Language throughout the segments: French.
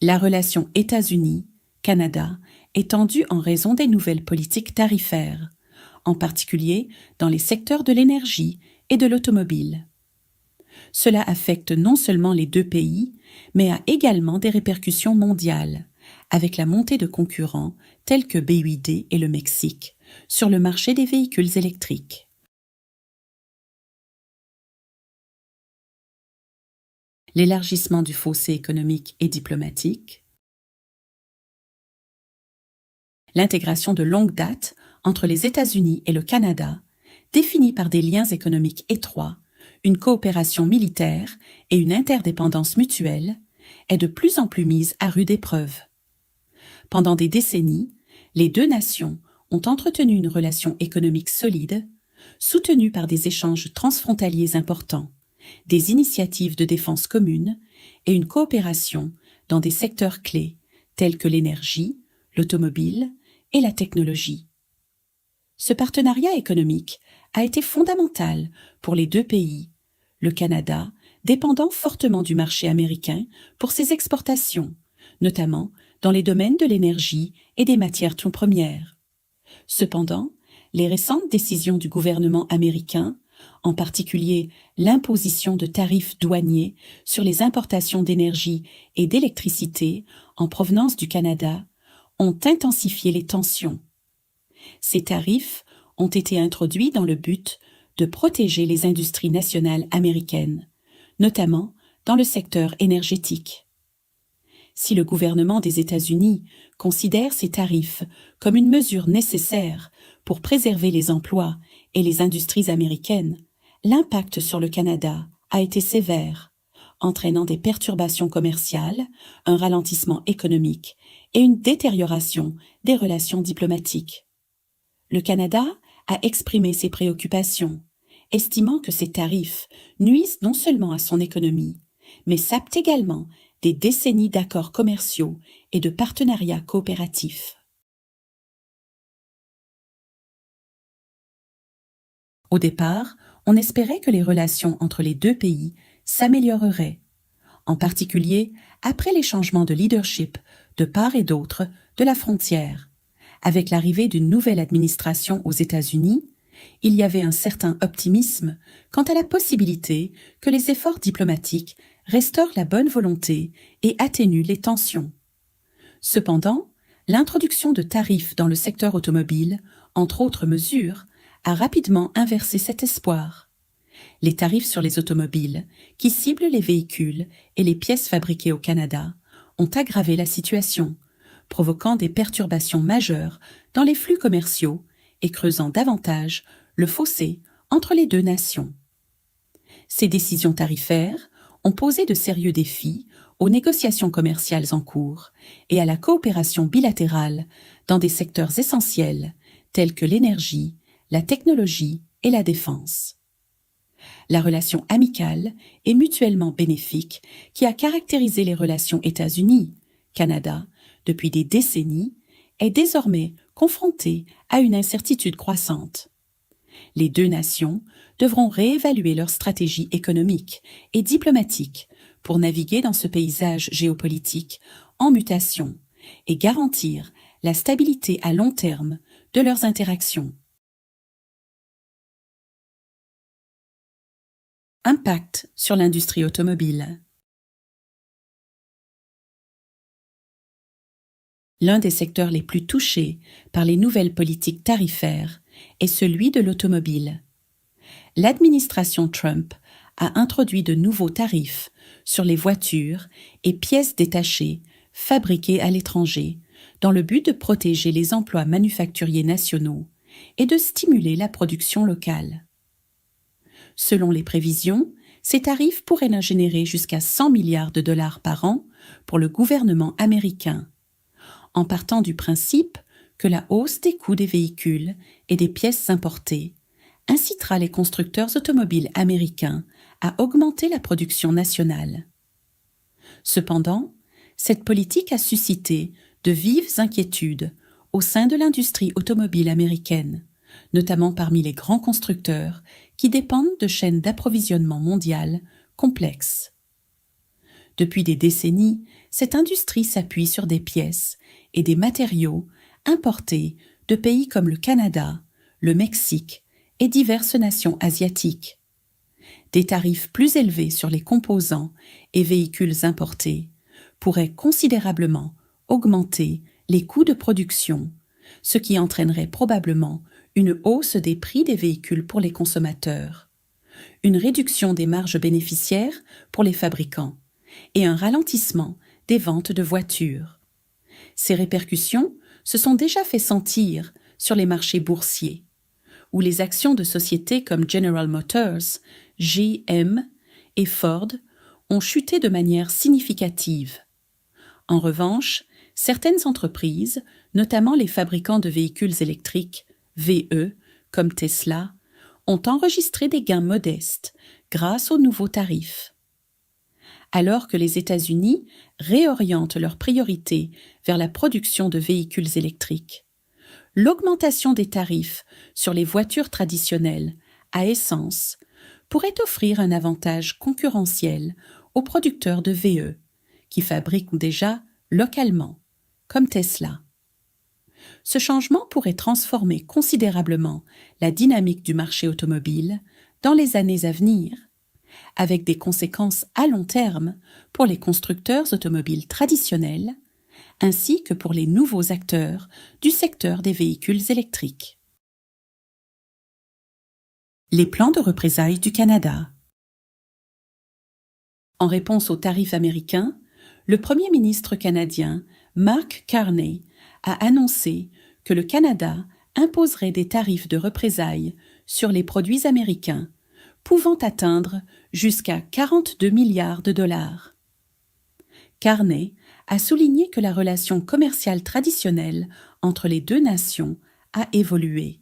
La relation États-Unis-Canada est tendue en raison des nouvelles politiques tarifaires, en particulier dans les secteurs de l'énergie et de l'automobile. Cela affecte non seulement les deux pays, mais a également des répercussions mondiales, avec la montée de concurrents tels que BYD et le Mexique sur le marché des véhicules électriques. L'élargissement du fossé économique et diplomatique, l'intégration de longue date entre les États-Unis et le Canada, définie par des liens économiques étroits, une coopération militaire et une interdépendance mutuelle, est de plus en plus mise à rude épreuve. Pendant des décennies, les deux nations ont entretenu une relation économique solide, soutenue par des échanges transfrontaliers importants, des initiatives de défense communes et une coopération dans des secteurs clés tels que l'énergie, l'automobile et la technologie. Ce partenariat économique a été fondamental pour les deux pays, le Canada dépendant fortement du marché américain pour ses exportations, notamment dans les domaines de l'énergie et des matières premières. Cependant, les récentes décisions du gouvernement américain, en particulier l'imposition de tarifs douaniers sur les importations d'énergie et d'électricité en provenance du Canada, ont intensifié les tensions. Ces tarifs ont été introduits dans le but de protéger les industries nationales américaines, notamment dans le secteur énergétique. Si le gouvernement des États-Unis considère ces tarifs comme une mesure nécessaire pour préserver les emplois et les industries américaines, l'impact sur le Canada a été sévère, entraînant des perturbations commerciales, un ralentissement économique et une détérioration des relations diplomatiques. Le Canada a exprimé ses préoccupations, estimant que ces tarifs nuisent non seulement à son économie, mais sapent également des décennies d'accords commerciaux et de partenariats coopératifs. Au départ, on espérait que les relations entre les deux pays s'amélioreraient, en particulier après les changements de leadership de part et d'autre de la frontière. Avec l'arrivée d'une nouvelle administration aux États-Unis, il y avait un certain optimisme quant à la possibilité que les efforts diplomatiques restaurent la bonne volonté et atténuent les tensions. Cependant, l'introduction de tarifs dans le secteur automobile, entre autres mesures, a rapidement inversé cet espoir. Les tarifs sur les automobiles, qui ciblent les véhicules et les pièces fabriquées au Canada, ont aggravé la situation, provoquant des perturbations majeures dans les flux commerciaux et creusant davantage le fossé entre les deux nations. Ces décisions tarifaires ont posé de sérieux défis aux négociations commerciales en cours et à la coopération bilatérale dans des secteurs essentiels tels que l'énergie, la technologie et la défense. La relation amicale et mutuellement bénéfique qui a caractérisé les relations États-Unis-Canada depuis des décennies est désormais confrontée à une incertitude croissante. Les deux nations devront réévaluer leur stratégie économique et diplomatique pour naviguer dans ce paysage géopolitique en mutation et garantir la stabilité à long terme de leurs interactions. Impact sur l'industrie automobile. L'un des secteurs les plus touchés par les nouvelles politiques tarifaires est celui de l'automobile. L'administration Trump a introduit de nouveaux tarifs sur les voitures et pièces détachées fabriquées à l'étranger dans le but de protéger les emplois manufacturiers nationaux et de stimuler la production locale. Selon les prévisions, ces tarifs pourraient générer jusqu'à 100 milliards de dollars par an pour le gouvernement américain, en partant du principe que la hausse des coûts des véhicules et des pièces importées incitera les constructeurs automobiles américains à augmenter la production nationale. Cependant, cette politique a suscité de vives inquiétudes au sein de l'industrie automobile américaine, notamment parmi les grands constructeurs qui dépendent de chaînes d'approvisionnement mondiales complexes. Depuis des décennies, cette industrie s'appuie sur des pièces et des matériaux importés de pays comme le Canada, le Mexique et diverses nations asiatiques. Des tarifs plus élevés sur les composants et véhicules importés pourraient considérablement augmenter les coûts de production, ce qui entraînerait probablement une hausse des prix des véhicules pour les consommateurs, une réduction des marges bénéficiaires pour les fabricants et un ralentissement des ventes de voitures. Ces répercussions se sont déjà fait sentir sur les marchés boursiers, où les actions de sociétés comme General Motors, GM et Ford ont chuté de manière significative. En revanche, certaines entreprises, notamment les fabricants de véhicules électriques, VE, comme Tesla, ont enregistré des gains modestes grâce aux nouveaux tarifs. Alors que les États-Unis réorientent leurs priorités vers la production de véhicules électriques, l'augmentation des tarifs sur les voitures traditionnelles à essence pourrait offrir un avantage concurrentiel aux producteurs de VE, qui fabriquent déjà localement, comme Tesla. Ce changement pourrait transformer considérablement la dynamique du marché automobile dans les années à venir, avec des conséquences à long terme pour les constructeurs automobiles traditionnels, ainsi que pour les nouveaux acteurs du secteur des véhicules électriques. Les plans de représailles du Canada. En réponse aux tarifs américains, le Premier ministre canadien, Mark Carney, a annoncé que le Canada imposerait des tarifs de représailles sur les produits américains, pouvant atteindre jusqu'à 42 milliards de dollars. Carney a souligné que la relation commerciale traditionnelle entre les deux nations a évolué.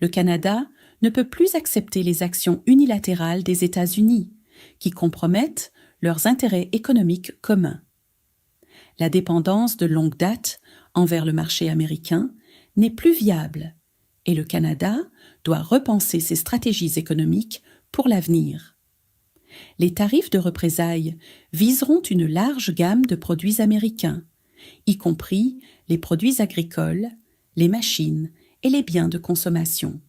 Le Canada ne peut plus accepter les actions unilatérales des États-Unis, qui compromettent leurs intérêts économiques communs. La dépendance de longue date envers le marché américain n'est plus viable et le Canada doit repenser ses stratégies économiques pour l'avenir. Les tarifs de représailles viseront une large gamme de produits américains, y compris les produits agricoles, les machines et les biens de consommation.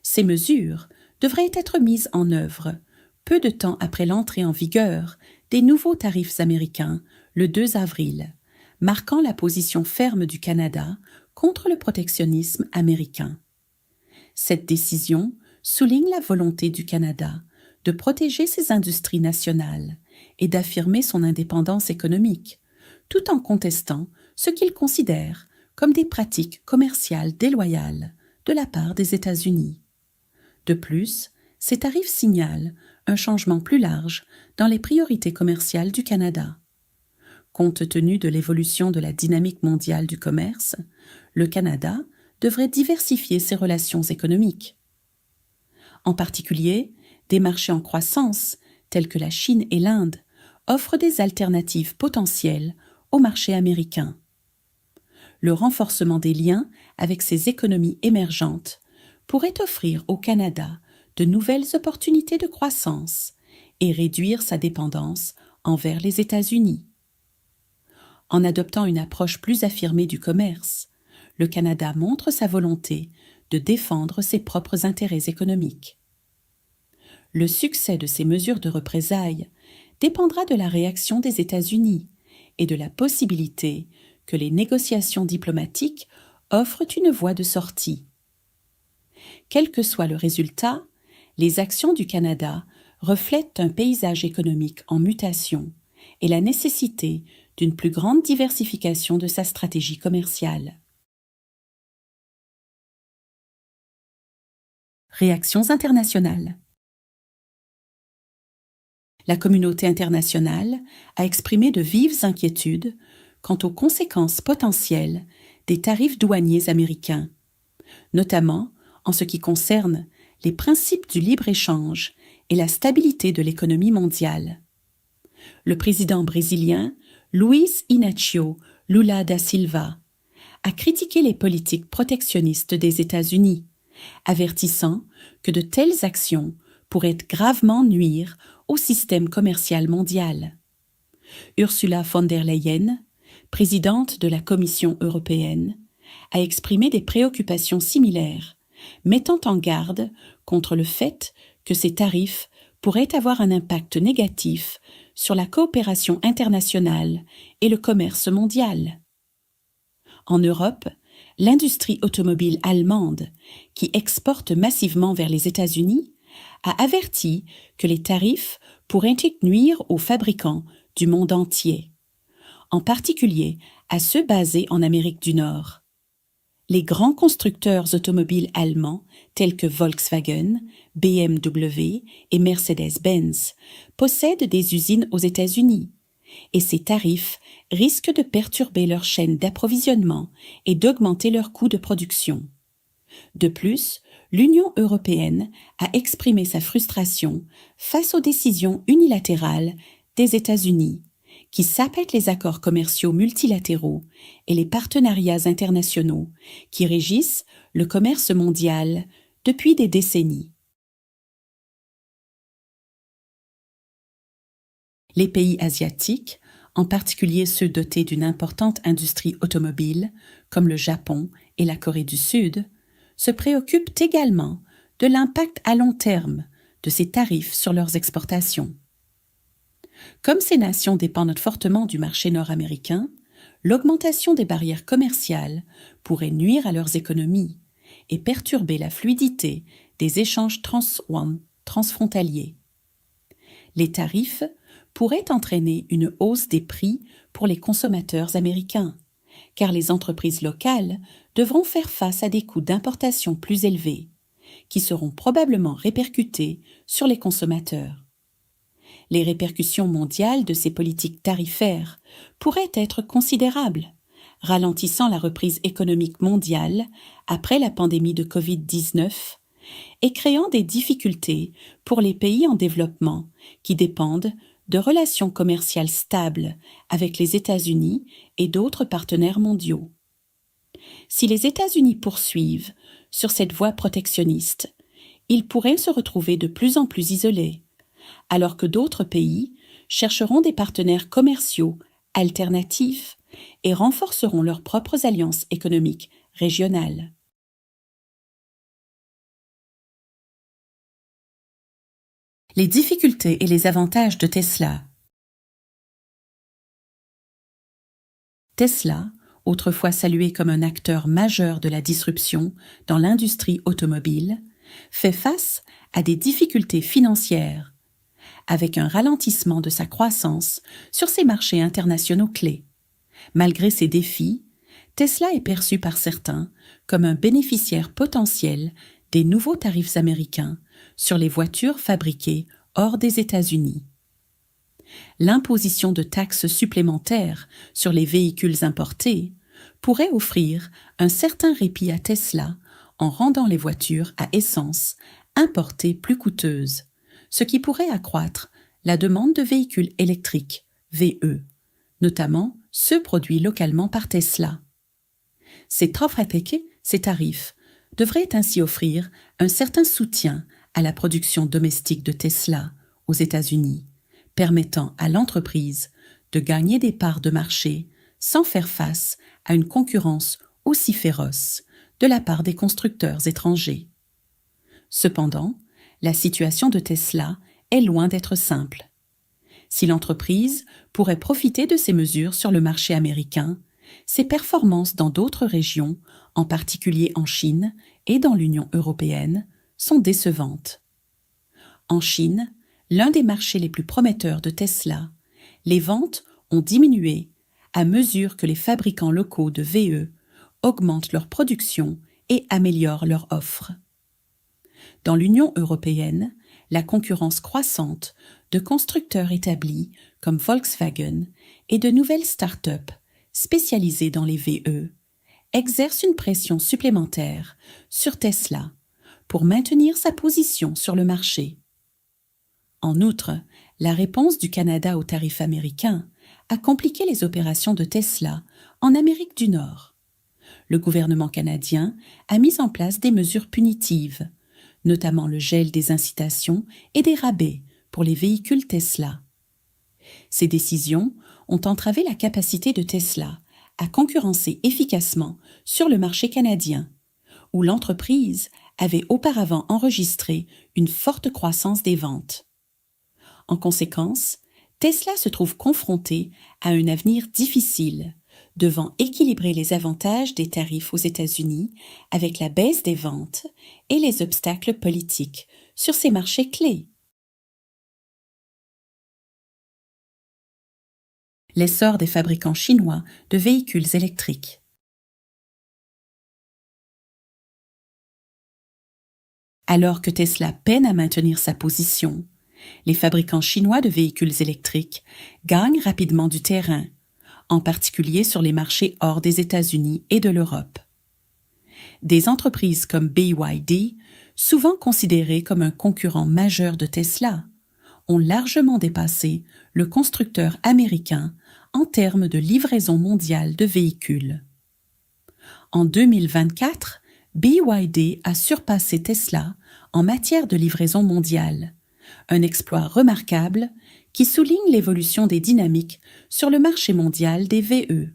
Ces mesures devraient être mises en œuvre peu de temps après l'entrée en vigueur des nouveaux tarifs américains le 2 avril, marquant la position ferme du Canada contre le protectionnisme américain. Cette décision souligne la volonté du Canada de protéger ses industries nationales et d'affirmer son indépendance économique, tout en contestant ce qu'il considère comme des pratiques commerciales déloyales de la part des États-Unis. De plus, ces tarifs signalent un changement plus large dans les priorités commerciales du Canada. Compte tenu de l'évolution de la dynamique mondiale du commerce, le Canada devrait diversifier ses relations économiques. En particulier, des marchés en croissance, tels que la Chine et l'Inde, offrent des alternatives potentielles au marché américain. Le renforcement des liens avec ces économies émergentes pourrait offrir au Canada de nouvelles opportunités de croissance et réduire sa dépendance envers les États-Unis. En adoptant une approche plus affirmée du commerce, le Canada montre sa volonté de défendre ses propres intérêts économiques. Le succès de ces mesures de représailles dépendra de la réaction des États-Unis et de la possibilité que les négociations diplomatiques offrent une voie de sortie. Quel que soit le résultat, les actions du Canada reflètent un paysage économique en mutation et la nécessité d'une plus grande diversification de sa stratégie commerciale. Réactions internationales. La communauté internationale a exprimé de vives inquiétudes quant aux conséquences potentielles des tarifs douaniers américains, notamment en ce qui concerne les principes du libre-échange et la stabilité de l'économie mondiale. Le président brésilien Luiz Inácio Lula da Silva a critiqué les politiques protectionnistes des États-Unis, avertissant que de telles actions pourraient gravement nuire au système commercial mondial. Ursula von der Leyen, présidente de la Commission européenne, a exprimé des préoccupations similaires, mettant en garde contre le fait que ces tarifs pourraient avoir un impact négatif sur la coopération internationale et le commerce mondial. En Europe, l'industrie automobile allemande, qui exporte massivement vers les États-Unis, a averti que les tarifs pourraient nuire aux fabricants du monde entier, en particulier à ceux basés en Amérique du Nord. Les grands constructeurs automobiles allemands tels que Volkswagen, BMW et Mercedes-Benz possèdent des usines aux États-Unis, et ces tarifs risquent de perturber leur chaîne d'approvisionnement et d'augmenter leurs coûts de production. De plus, l'Union européenne a exprimé sa frustration face aux décisions unilatérales des États-Unis, qui sapètent les accords commerciaux multilatéraux et les partenariats internationaux qui régissent le commerce mondial depuis des décennies. Les pays asiatiques, en particulier ceux dotés d'une importante industrie automobile, comme le Japon et la Corée du Sud, se préoccupent également de l'impact à long terme de ces tarifs sur leurs exportations. Comme ces nations dépendent fortement du marché nord-américain, l'augmentation des barrières commerciales pourrait nuire à leurs économies et perturber la fluidité des échanges transfrontaliers. Les tarifs pourraient entraîner une hausse des prix pour les consommateurs américains, car les entreprises locales devront faire face à des coûts d'importation plus élevés, qui seront probablement répercutés sur les consommateurs. Les répercussions mondiales de ces politiques tarifaires pourraient être considérables, ralentissant la reprise économique mondiale après la pandémie de Covid-19 et créant des difficultés pour les pays en développement qui dépendent de relations commerciales stables avec les États-Unis et d'autres partenaires mondiaux. Si les États-Unis poursuivent sur cette voie protectionniste, ils pourraient se retrouver de plus en plus isolés, alors que d'autres pays chercheront des partenaires commerciaux alternatifs et renforceront leurs propres alliances économiques régionales. Les difficultés et les avantages de Tesla. Tesla, autrefois salué comme un acteur majeur de la disruption dans l'industrie automobile, fait face à des difficultés financières, avec un ralentissement de sa croissance sur ses marchés internationaux clés. Malgré ces défis, Tesla est perçu par certains comme un bénéficiaire potentiel des nouveaux tarifs américains sur les voitures fabriquées hors des États-Unis. L'imposition de taxes supplémentaires sur les véhicules importés pourrait offrir un certain répit à Tesla en rendant les voitures à essence importées plus coûteuses, ce qui pourrait accroître la demande de véhicules électriques, VE, notamment ceux produits localement par Tesla. Ces tarifs devraient ainsi offrir un certain soutien à la production domestique de Tesla aux États-Unis, permettant à l'entreprise de gagner des parts de marché sans faire face à une concurrence aussi féroce de la part des constructeurs étrangers. Cependant, la situation de Tesla est loin d'être simple. Si l'entreprise pourrait profiter de ces mesures sur le marché américain, ses performances dans d'autres régions, en particulier en Chine et dans l'Union européenne, sont décevantes. En Chine, l'un des marchés les plus prometteurs de Tesla, les ventes ont diminué à mesure que les fabricants locaux de VE augmentent leur production et améliorent leur offre. Dans l'Union européenne, la concurrence croissante de constructeurs établis comme Volkswagen et de nouvelles start-up spécialisées dans les VE exerce une pression supplémentaire sur Tesla pour maintenir sa position sur le marché. En outre, la réponse du Canada aux tarifs américains a compliqué les opérations de Tesla en Amérique du Nord. Le gouvernement canadien a mis en place des mesures punitives, notamment le gel des incitations et des rabais pour les véhicules Tesla. Ces décisions ont entravé la capacité de Tesla à concurrencer efficacement sur le marché canadien, où l'entreprise avait auparavant enregistré une forte croissance des ventes. En conséquence, Tesla se trouve confronté à un avenir difficile, devant équilibrer les avantages des tarifs aux États-Unis avec la baisse des ventes et les obstacles politiques sur ces marchés clés. L'essor des fabricants chinois de véhicules électriques. Alors que Tesla peine à maintenir sa position, les fabricants chinois de véhicules électriques gagnent rapidement du terrain, en particulier sur les marchés hors des États-Unis et de l'Europe. Des entreprises comme BYD, souvent considérées comme un concurrent majeur de Tesla, ont largement dépassé le constructeur américain en termes de livraison mondiale de véhicules. En 2024, BYD a surpassé Tesla en matière de livraison mondiale, un exploit remarquable qui souligne l'évolution des dynamiques sur le marché mondial des VE.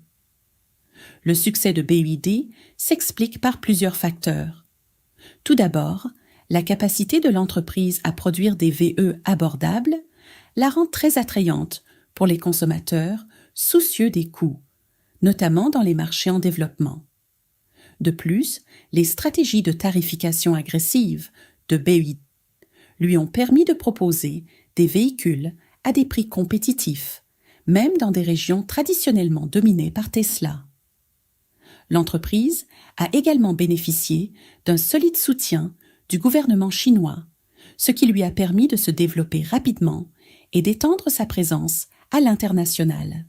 Le succès de BYD s'explique par plusieurs facteurs. Tout d'abord, la capacité de l'entreprise à produire des VE abordables la rend très attrayante pour les consommateurs soucieux des coûts, notamment dans les marchés en développement. De plus, les stratégies de tarification agressive de BYD lui ont permis de proposer des véhicules à des prix compétitifs, même dans des régions traditionnellement dominées par Tesla. L'entreprise a également bénéficié d'un solide soutien du gouvernement chinois, ce qui lui a permis de se développer rapidement et d'étendre sa présence à l'international.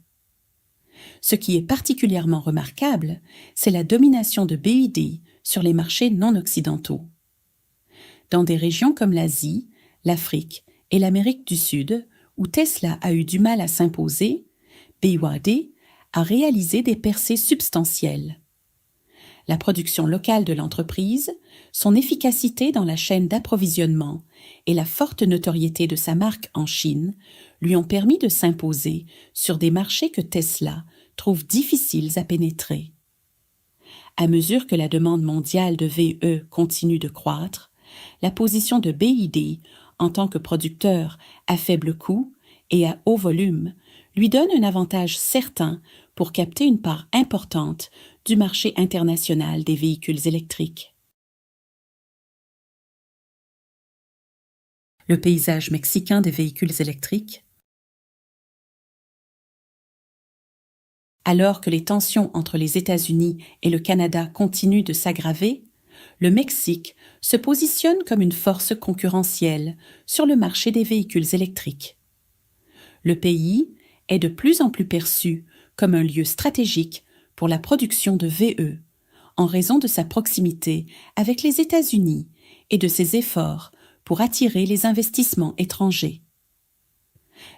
Ce qui est particulièrement remarquable, c'est la domination de BYD sur les marchés non occidentaux. Dans des régions comme l'Asie, l'Afrique et l'Amérique du Sud, où Tesla a eu du mal à s'imposer, BYD a réalisé des percées substantielles. La production locale de l'entreprise, son efficacité dans la chaîne d'approvisionnement et la forte notoriété de sa marque en Chine lui ont permis de s'imposer sur des marchés que Tesla trouve difficiles à pénétrer. À mesure que la demande mondiale de VE continue de croître, la position de BYD en tant que producteur à faible coût et à haut volume lui donne un avantage certain pour capter une part importante du marché international des véhicules électriques. Le paysage mexicain des véhicules électriques. Alors que les tensions entre les États-Unis et le Canada continuent de s'aggraver, le Mexique se positionne comme une force concurrentielle sur le marché des véhicules électriques. Le pays est de plus en plus perçu comme un lieu stratégique pour la production de VE, en raison de sa proximité avec les États-Unis et de ses efforts pour attirer les investissements étrangers.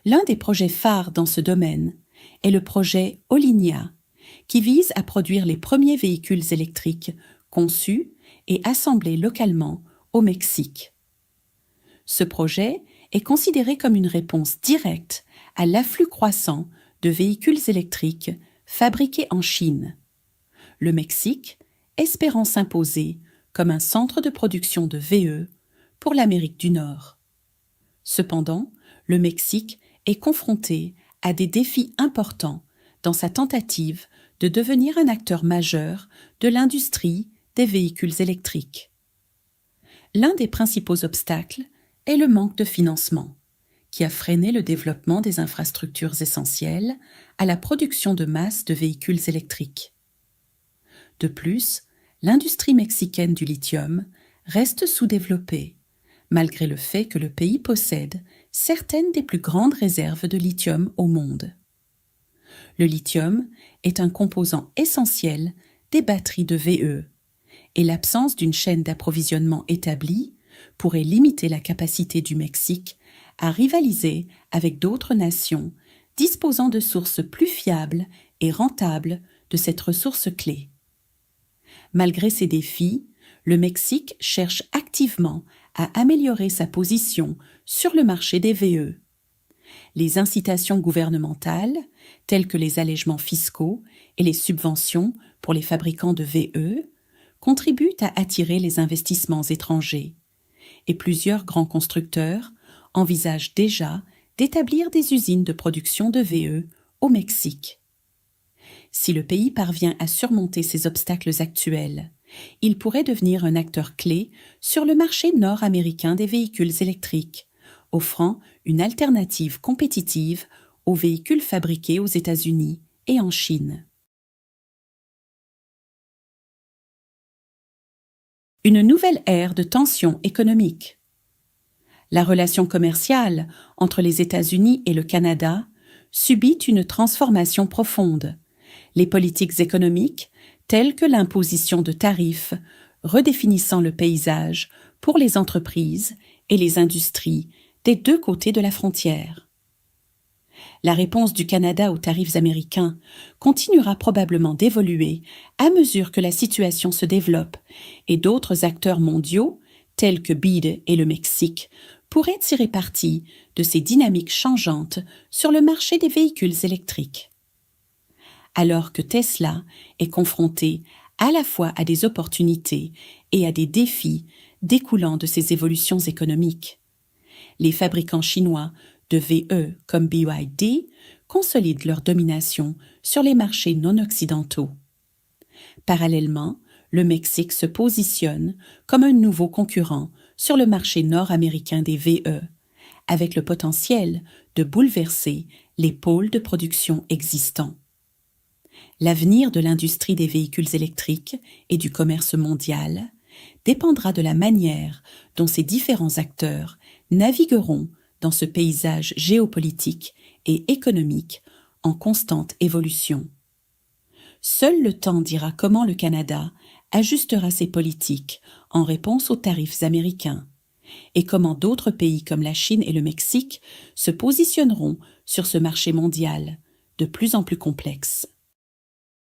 L'un des projets phares dans ce domaine est le projet Olinia, qui vise à produire les premiers véhicules électriques conçus et assemblés localement au Mexique. Ce projet est considéré comme une réponse directe à l'afflux croissant de véhicules électriques fabriqués en Chine. Le Mexique espérant s'imposer comme un centre de production de VE pour l'Amérique du Nord. Cependant, le Mexique est confronté à des défis importants dans sa tentative de devenir un acteur majeur de l'industrie des véhicules électriques. L'un des principaux obstacles est le manque de financement, qui a freiné le développement des infrastructures essentielles à la production de masse de véhicules électriques. De plus, l'industrie mexicaine du lithium reste sous-développée, malgré le fait que le pays possède certaines des plus grandes réserves de lithium au monde. Le lithium est un composant essentiel des batteries de VE, et l'absence d'une chaîne d'approvisionnement établie pourrait limiter la capacité du Mexique à rivaliser avec d'autres nations disposant de sources plus fiables et rentables de cette ressource clé. Malgré ces défis, le Mexique cherche activement à améliorer sa position sur le marché des VE. Les incitations gouvernementales, telles que les allègements fiscaux et les subventions pour les fabricants de VE, contribuent à attirer les investissements étrangers. Et plusieurs grands constructeurs envisagent déjà d'établir des usines de production de VE au Mexique. Si le pays parvient à surmonter ces obstacles actuels, il pourrait devenir un acteur clé sur le marché nord-américain des véhicules électriques, offrant une alternative compétitive aux véhicules fabriqués aux États-Unis et en Chine. Une nouvelle ère de tensions économiques. La relation commerciale entre les États-Unis et le Canada subit une transformation profonde. Les politiques économiques, telles que l'imposition de tarifs, redéfinissant le paysage pour les entreprises et les industries des deux côtés de la frontière. La réponse du Canada aux tarifs américains continuera probablement d'évoluer à mesure que la situation se développe et d'autres acteurs mondiaux, tels que BID et le Mexique, pourraient tirer parti de ces dynamiques changeantes sur le marché des véhicules électriques. Alors que Tesla est confronté à la fois à des opportunités et à des défis découlant de ces évolutions économiques, les fabricants chinois de VE comme BYD consolident leur domination sur les marchés non occidentaux. Parallèlement, le Mexique se positionne comme un nouveau concurrent sur le marché nord-américain des VE, avec le potentiel de bouleverser les pôles de production existants. L'avenir de l'industrie des véhicules électriques et du commerce mondial dépendra de la manière dont ces différents acteurs navigueront dans ce paysage géopolitique et économique en constante évolution. Seul le temps dira comment le Canada ajustera ses politiques en réponse aux tarifs américains et comment d'autres pays comme la Chine et le Mexique se positionneront sur ce marché mondial de plus en plus complexe.